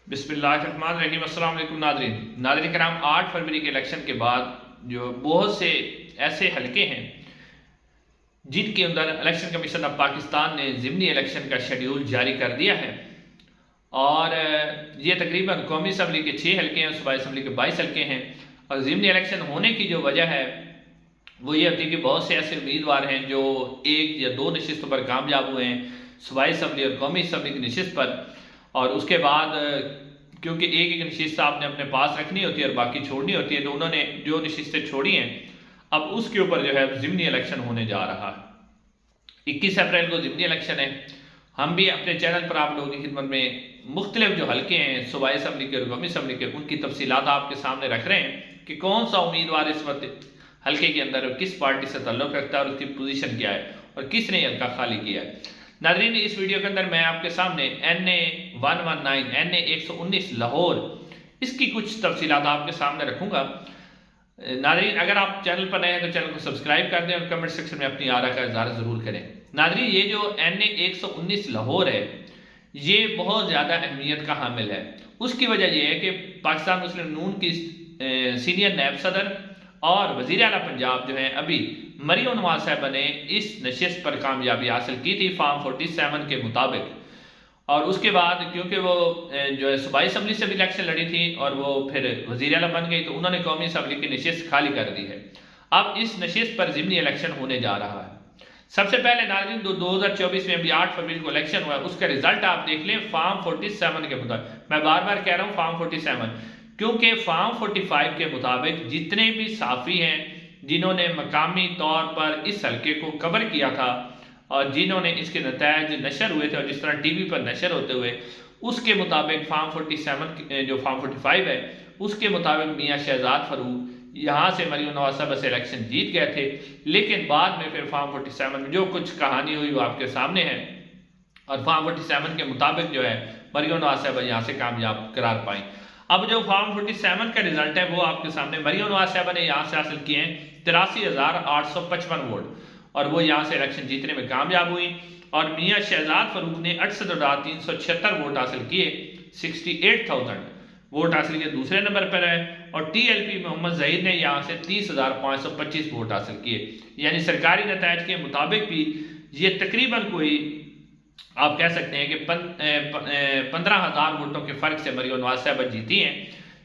بسم اللہ الرحمن الرحیم۔ السلام علیکم ناظرین کرام، 8 فروری کے الیکشن کے بعد جو بہت سے ایسے حلقے ہیں جن کے اندر الیکشن کمیشن آف پاکستان نے ضمنی الیکشن کا شیڈیول جاری کر دیا ہے، اور یہ تقریباً قومی اسمبلی کے 6 حلقے ہیں، صوبائی اسمبلی کے 22 حلقے ہیں۔ اور ضمنی الیکشن ہونے کی جو وجہ ہے وہ یہ ہوتی ہے کہ بہت سے ایسے امیدوار ہیں جو 1 یا 2 نشستوں پر کامیاب ہوئے ہیں، صوبائی اسمبلی اور قومی اسمبلی کی نشست پر، اور اس کے بعد کیونکہ ایک نشست آپ نے اپنے پاس رکھنی ہوتی ہے اور باقی چھوڑنی ہوتی ہے، تو انہوں نے جو نشستیں چھوڑی ہیں اب اس کے اوپر جو ہے ضمنی الیکشن ہونے جا رہا ہے۔ 21 اپریل کو ضمنی الیکشن ہے۔ ہم بھی اپنے چینل پر آپ لوگوں کی خدمت میں مختلف جو حلقے ہیں صوبائی اسمبلی کے اور قومی اسمبلی کے، ان کی تفصیلات آپ کے سامنے رکھ رہے ہیں کہ کون سا امیدوار اس وقت حلقے کے اندر کس پارٹی سے تعلق رکھتا ہے اور اس کی پوزیشن کیا ہے اور کس نے حلقہ خالی کیا ہے۔ ناظرین، اس ویڈیو کے اندر میں آپ کے سامنے NA119 NA119 لاہور اس کی کچھ تفصیلات آپ کے سامنے رکھوں گا۔ ناظرین، اگر آپ چینل پر نئے ہیں تو چینل کو سبسکرائب کر دیں اور کمنٹ سیکشن میں اپنی آرا کا اظہار ضرور کریں۔ ناظرین، یہ جو NA119 لاہور ہے یہ بہت زیادہ اہمیت کا حامل ہے۔ اس کی وجہ یہ ہے کہ پاکستان مسلم نون کی سینئر نیب صدر اور وزیر اعلیٰ پنجاب جو ہیں ابھی مریم نواز صاحبہ نے اس نشست پر کامیابی حاصل کی تھی فارم 47 کے مطابق، اور اس کے بعد کیونکہ وہ جو ہے صوبائی اسمبلی سے بھی الیکشن لڑی تھی اور وہ پھر وزیر اعلیٰ بن گئی، تو انہوں نے قومی اسمبلی کی نشست خالی کر دی ہے۔ اب اس نشست پر ضمنی الیکشن ہونے جا رہا ہے۔ سب سے پہلے ناظرین 2024 میں ابھی 8 فروری کو الیکشن ہوا ہے، اس کا رزلٹ آپ دیکھ لیں فارم 47 کے مطابق۔ میں بار بار کہہ رہا ہوں فارم 47، کیونکہ فارم 45 کے مطابق جتنے بھی صحافی ہیں جنہوں نے مقامی طور پر اس حلقے کو کور کیا تھا اور جنہوں نے اس کے نتائج نشر ہوئے تھے اور جس طرح ٹی وی پر نشر ہوتے ہوئے، اس کے مطابق فارم 47 جو فارم 45 ہے اس کے مطابق میاں شہزاد فاروق یہاں سے مریم نواز صاحبہ سے الیکشن جیت گئے تھے، لیکن بعد میں پھر فارم 47 میں جو کچھ کہانی ہوئی وہ آپ کے سامنے ہے، اور فارم 47 کے مطابق جو ہے مریم نواز صاحبہ یہاں سے کامیاب قرار پائیں۔ اب جو فارم 47 کا رزلٹ ہے وہ آپ کے سامنے، مریم نواز صاحبہ نے یہاں سے حاصل کیے ہیں 83,855 ووٹ، اور وہ یہاں سے الیکشن جیتنے میں کامیاب ہوئی، اور میاں شہزاد فاروق نے 68,376 ووٹ حاصل کیے، 68,000 ووٹ حاصل کیے، دوسرے نمبر پر ہے، اور ٹی ایل پی محمد ظہیر نے یہاں سے 30,525 ووٹ حاصل کیے۔ یعنی سرکاری نتائج کے مطابق بھی یہ تقریباً کوئی آپ کہہ سکتے ہیں کہ 15,000 ووٹوں کے فرق سے مریم نواز صاحبہ جیتی ہیں،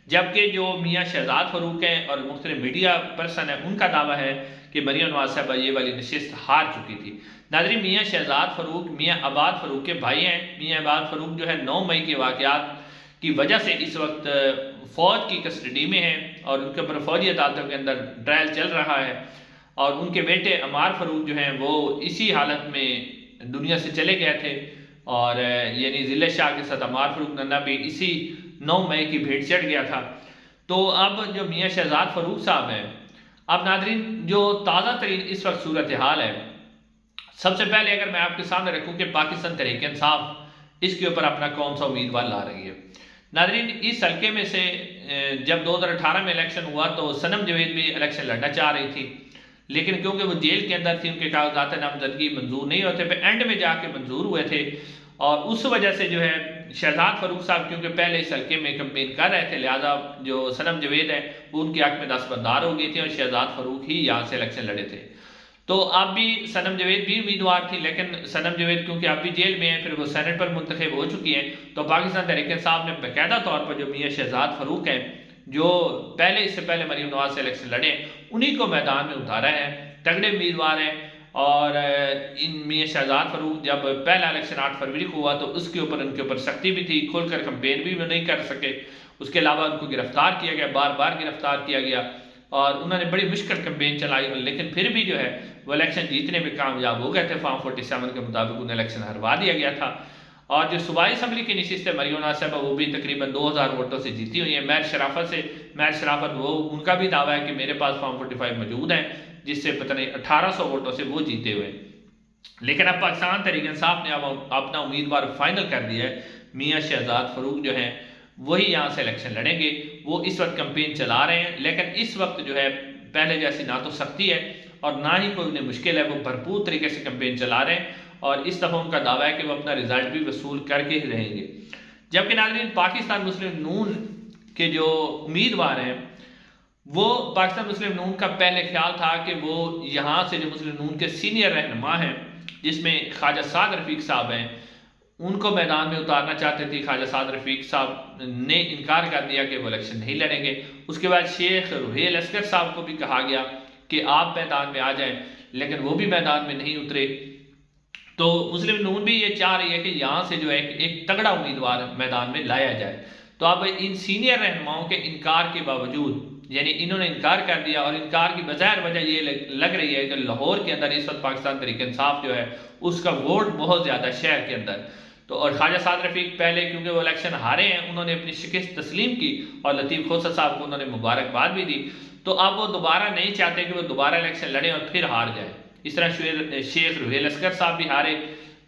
جبکہ جو میاں شہزاد فاروق ہیں اور مختلف میڈیا پرسن ہیں ان کا دعویٰ ہے کہ مریم نواز صاحبہ یہ والی نشست ہار چکی تھی۔ ناظرین، میاں شہزاد فاروق میاں عباد فاروق کے بھائی ہیں۔ میاں عباد فاروق جو ہے 9 مئی کے واقعات کی وجہ سے اس وقت فوج کی کسٹڈی میں ہیں اور ان کے اوپر فوجی عدالتوں کے اندر ٹرائل چل رہا ہے، اور ان کے بیٹے عمار فاروق جو ہیں وہ اسی حالت میں دنیا سے چلے گئے تھے، اور یعنی ذلت شاہ کے ساتھ عمار فاروق ننہ بھی اسی 9 مئی کی بھیڑ چڑھ گیا تھا۔ تو اب جو میاں شہزاد فاروق صاحب ہیں، اب ناظرین جو تازہ ترین اس وقت صورتحال ہے، سب سے پہلے اگر میں آپ کے سامنے رکھوں کہ پاکستان تحریک انصاف اس کے اوپر اپنا کون سا امیدوار لا رہی ہے۔ ناظرین، اس حلقے میں سے جب 2018 میں الیکشن ہوا تو صنم جاوید بھی الیکشن لڑنا چاہ رہی تھی، لیکن کیونکہ وہ جیل کے اندر تھی ان کے کاغذات نامزدگی منظور نہیں ہوتے، پہ اینڈ میں جا کے منظور ہوئے تھے، اور اس وجہ سے جو ہے شہزاد فاروق صاحب کیونکہ پہلے اس حلقے میں کمپین کر رہے تھے، لہٰذا جو صنم جاوید ہے وہ ان کے حق میں دستبردار ہو گئی تھی اور شہزاد فاروق ہی یہاں سے الیکشن لڑے تھے۔ تو اب بھی صنم جاوید بھی امیدوار تھی، لیکن صنم جاوید کیونکہ اب بھی جیل میں ہیں، پھر وہ سینٹ پر منتخب ہو چکی ہیں، تو پاکستان تحریک انصاف نے باقاعدہ طور پر جو میاں شہزاد فاروق ہیں جو اس سے پہلے مریم نواز سے الیکشن لڑے انہی کو میدان میں اتارا ہے، تگڑے امیدوار ہیں۔ اور ان میاں شہزاد فاروق جب پہلا الیکشن 8 فروری کو ہوا تو اس کے اوپر ان کے اوپر سختی بھی تھی، کھول کر کمپین بھی وہ نہیں کر سکے، اس کے علاوہ ان کو گرفتار کیا گیا، بار بار گرفتار کیا گیا، اور انہوں نے بڑی مشکل کمپین چلائی، لیکن پھر بھی جو ہے وہ الیکشن جیتنے میں کامیاب ہو گئے تھے۔ فارم 47 کے مطابق انہیں الیکشن ہروا دیا گیا تھا، اور جو صوبائی اسمبلی کی نشست ہے مریم نواز صاحبہ وہ بھی تقریباً 2,000 ووٹوں سے جیتی ہوئی ہیں۔ مہر شرافت وہ ان کا بھی دعویٰ ہے کہ میرے پاس فارم 45 موجود ہیں، جس سے پتہ نہیں 1800 ووٹوں سے وہ جیتے ہوئے، لیکن اب پاکستان تحریک انصاف نے اب اپنا امیدوار فائنل کر دیا ہے۔ میاں شہزاد فاروق جو ہیں وہی یہاں سے الیکشن لڑیں گے، وہ اس وقت کمپین چلا رہے ہیں، لیکن اس وقت جو ہے پہلے جیسی نہ تو سختی ہے اور نہ ہی کوئی انہیں مشکل ہے، وہ بھرپور طریقے سے کمپین چلا رہے ہیں، اور اس دفعہ ان کا دعویٰ ہے کہ وہ اپنا رزلٹ بھی وصول کر کے ہی رہیں گے۔ جبکہ ناظرین پاکستان مسلم نون کے جو امیدوار ہیں وہ پاکستان مسلم نون کا پہلے خیال تھا کہ وہ یہاں سے جو مسلم نون کے سینئر رہنما ہیں جس میں خواجہ سعد رفیق صاحب ہیں ان کو میدان میں اتارنا چاہتے تھے. خواجہ سعد رفیق صاحب نے انکار کر دیا کہ وہ الیکشن نہیں لڑیں گے. اس کے بعد شیخ روحیل اسکر صاحب کو بھی کہا گیا کہ آپ میدان میں آ جائیں, لیکن وہ بھی میدان میں نہیں اترے. تو مسلم نون بھی یہ چاہ رہی ہے کہ یہاں سے جو ہے ایک تگڑا امیدوار میدان میں لایا جائے. تو اب ان سینئر رہنماؤں کے انکار کے باوجود, یعنی انہوں نے انکار کر دیا, اور انکار کی بظاہر وجہ یہ لگ رہی ہے کہ لاہور کے اندر اس وقت پاکستان تحریک انصاف جو ہے اس کا ووٹ بہت زیادہ شہر کے اندر. تو اور خواجہ سعد رفیق پہلے کیونکہ وہ الیکشن ہارے ہیں انہوں نے اپنی شکست تسلیم کی اور لطیف کھوسہ صاحب کو انہوں نے مبارکباد بھی دی. تو اب وہ دوبارہ نہیں چاہتے کہ وہ دوبارہ الیکشن لڑیں اور پھر ہار جائے. اس طرح شیخ روحیل اسکر صاحب بھی ہارے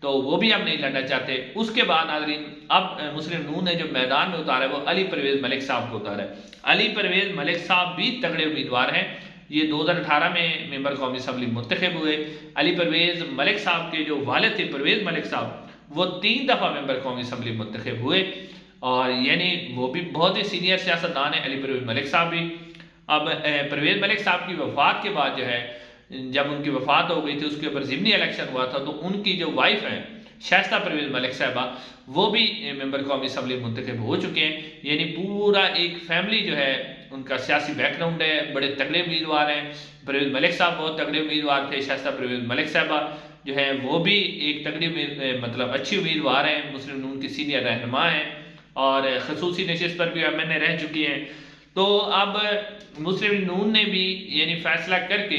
تو وہ بھی اب نہیں لڑنا چاہتے. اس کے بعد ناظرین اب مسلم نون نے جو میدان میں اتارا ہے وہ علی پرویز ملک صاحب کو اتارا ہے. علی پرویز ملک صاحب بھی تگڑے امیدوار ہیں. یہ 2018 میں ممبر قومی اسمبلی منتخب ہوئے. علی پرویز ملک صاحب کے جو والد تھے پرویز ملک صاحب وہ 3 دفعہ ممبر قومی اسمبلی منتخب ہوئے, اور یعنی وہ بھی بہت ہی سینئر سیاستدان ہیں علی پرویز ملک صاحب بھی. اب پرویز ملک صاحب کی وفات کے بعد جو ہے جب ان کی وفات ہو گئی تھی اس کے اوپر ضمنی الیکشن ہوا تھا, تو ان کی جو وائف ہیں شائستہ پرویز ملک صاحبہ وہ بھی ممبر قومی اسمبلی منتخب ہو چکے ہیں. یعنی پورا ایک فیملی جو ہے ان کا سیاسی بیک گراؤنڈ ہے, بڑے تگڑے امیدوار ہیں. پرویز ملک صاحب بہت تگڑے امیدوار تھے, شائستہ پرویز ملک صاحبہ جو ہے وہ بھی ایک تگڑی مطلب اچھی امیدوار ہیں, مسلم نون کی سینئر رہنما ہیں اور خصوصی نشست پر بھی MNA رہ چکی ہیں. تو اب مسلم نون نے بھی یعنی فیصلہ کر کے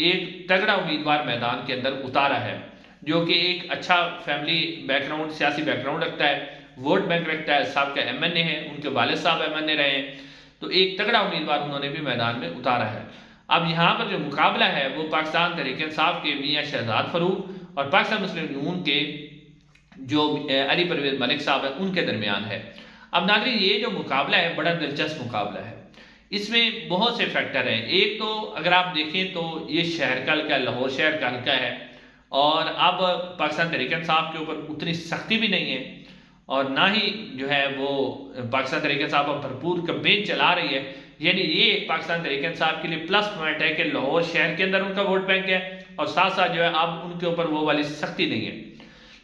ایک تگڑا امیدوار میدان کے اندر اتارا ہے جو کہ ایک اچھا فیملی بیک گراؤنڈ سیاسی بیک گراؤنڈ رکھتا ہے, ووٹ بینک رکھتا ہے. صاحب کا MNA ہے, ان کے والد صاحب MNA رہے ہیں, تو ایک تگڑا امیدوار انہوں نے بھی میدان میں اتارا ہے. اب یہاں پر جو مقابلہ ہے وہ پاکستان تحریک انصاف کے میاں شہزاد فاروق اور پاکستان مسلم نون کے جو علی پرویز ملک صاحب ہیں ان کے درمیان ہے. اب ناظرین یہ جو مقابلہ ہے بڑا دلچسپ مقابلہ ہے. اس میں بہت سے فیکٹر ہیں. ایک تو اگر آپ دیکھیں تو یہ شہر کا حلقہ ہے, لاہور شہر کا حلقہ ہے, اور اب پاکستان تحریک انصاف کے اوپر اتنی سختی بھی نہیں ہے اور نہ ہی جو ہے وہ پاکستان تحریک انصاف پر بھرپور کمپین چلا رہی ہے. یعنی یہ ایک پاکستان تحریک انصاف کے لیے پلس پوائنٹ ہے کہ لاہور شہر کے اندر ان کا ووٹ بینک ہے اور ساتھ ساتھ جو ہے اب ان کے اوپر وہ والی سختی نہیں ہے.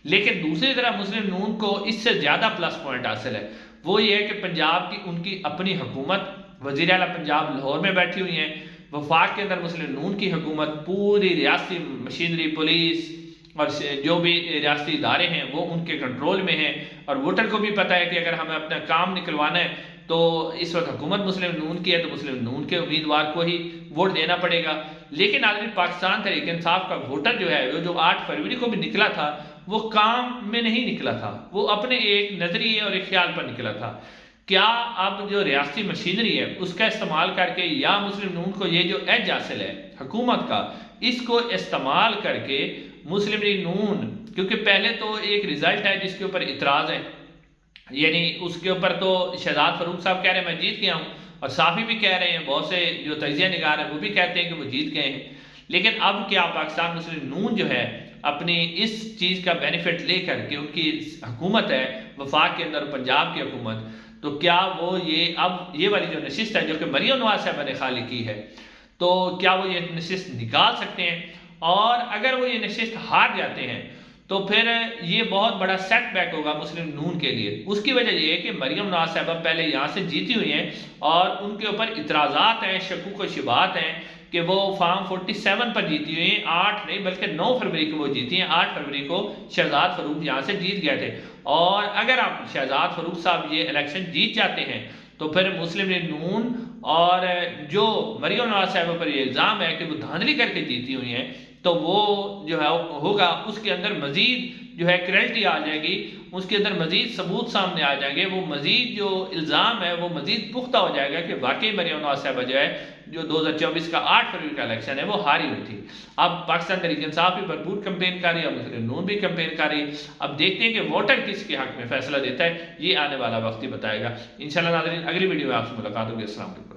لیکن دوسری طرف مسلم نون کو اس سے زیادہ پلس پوائنٹ حاصل ہے. وہ یہ ہے کہ پنجاب کی ان کی اپنی حکومت, وزیر اعلیٰ پنجاب لاہور میں بیٹھی ہوئی ہیں, وفاق کے اندر مسلم نون کی حکومت, پوری ریاستی مشینری پولیس اور جو بھی ریاستی ادارے ہیں وہ ان کے کنٹرول میں ہیں, اور ووٹر کو بھی پتہ ہے کہ اگر ہمیں اپنا کام نکلوانا ہے تو اس وقت حکومت مسلم نون کی ہے تو مسلم نون کے امیدوار کو ہی ووٹ دینا پڑے گا. لیکن آدمی پاکستان تحریک انصاف کا ووٹر جو ہے وہ جو 8 فروری کو بھی نکلا تھا وہ کام میں نہیں نکلا تھا, وہ اپنے ایک نظریے اور ایک خیال پر نکلا تھا. کیا اب جو ریاستی مشینری ہے اس کا استعمال کر کے یا مسلم نون کو یہ جو ایج حاصل ہے حکومت کا اس کو استعمال کر کے مسلم نون, کیونکہ پہلے تو ایک رزلٹ ہے جس کے اوپر اعتراض ہے, یعنی اس کے اوپر تو شہزاد فاروق صاحب کہہ رہے ہیں میں جیت گیا ہوں, اور صحافی بھی کہہ رہے ہیں, بہت سے جو تجزیہ نگار ہیں وہ بھی کہتے ہیں کہ وہ جیت گئے ہیں. لیکن اب کیا پاکستان مسلم نون جو ہے اپنی اس چیز کا بینیفٹ لے کر کے ان کی حکومت ہے وفاق کے اندر پنجاب کی حکومت, تو کیا وہ یہ اب یہ والی جو نشست ہے جو کہ مریم نواز صاحبہ نے خالی کی ہے تو کیا وہ یہ نشست نکال سکتے ہیں؟ اور اگر وہ یہ نشست ہار جاتے ہیں تو پھر یہ بہت بڑا سیٹ بیک ہوگا مسلم نون کے لیے. اس کی وجہ یہ ہے کہ مریم نواز صاحبہ پہلے یہاں سے جیتی ہوئی ہیں اور ان کے اوپر اعتراضات ہیں, شکوک و شبہات ہیں کہ وہ فارم 47 پر جیتی ہوئی ہیں, 8 نہیں بلکہ 9 فروری کو وہ جیتی ہیں. 8 فروری کو شہزاد فاروق یہاں سے جیت گئے تھے, اور اگر آپ شہزاد فاروق صاحب یہ الیکشن جیت جاتے ہیں تو پھر مسلم نون اور جو مریم نواز صاحبہ پر یہ الزام ہے کہ وہ دھاندلی کر کے جیتی ہوئی ہیں تو وہ جو ہے ہوگا اس کے اندر مزید جو ہے کریڈٹی آ جائے گی, اس کے اندر مزید ثبوت سامنے آ جائیں گے, وہ مزید جو الزام ہے وہ مزید پختہ ہو جائے گا کہ واقعی مریم نواز صاحبہ جو ہے جو 2024 کا 8 فروری کا الیکشن ہے وہ ہاری ہوئی تھی. اب پاکستان تحریک انصاف بھی بھرپور کمپین کر رہی ہے, مسلم نون بھی کمپین کر رہی ہے. اب دیکھتے ہیں کہ ووٹر کس کے حق میں فیصلہ دیتا ہے, یہ آنے والا وقت ہی بتائے گا. انشاءاللہ ناظرین اگلی ویڈیو میں آپ سے ملاقات ہوگی. السلام علیکم.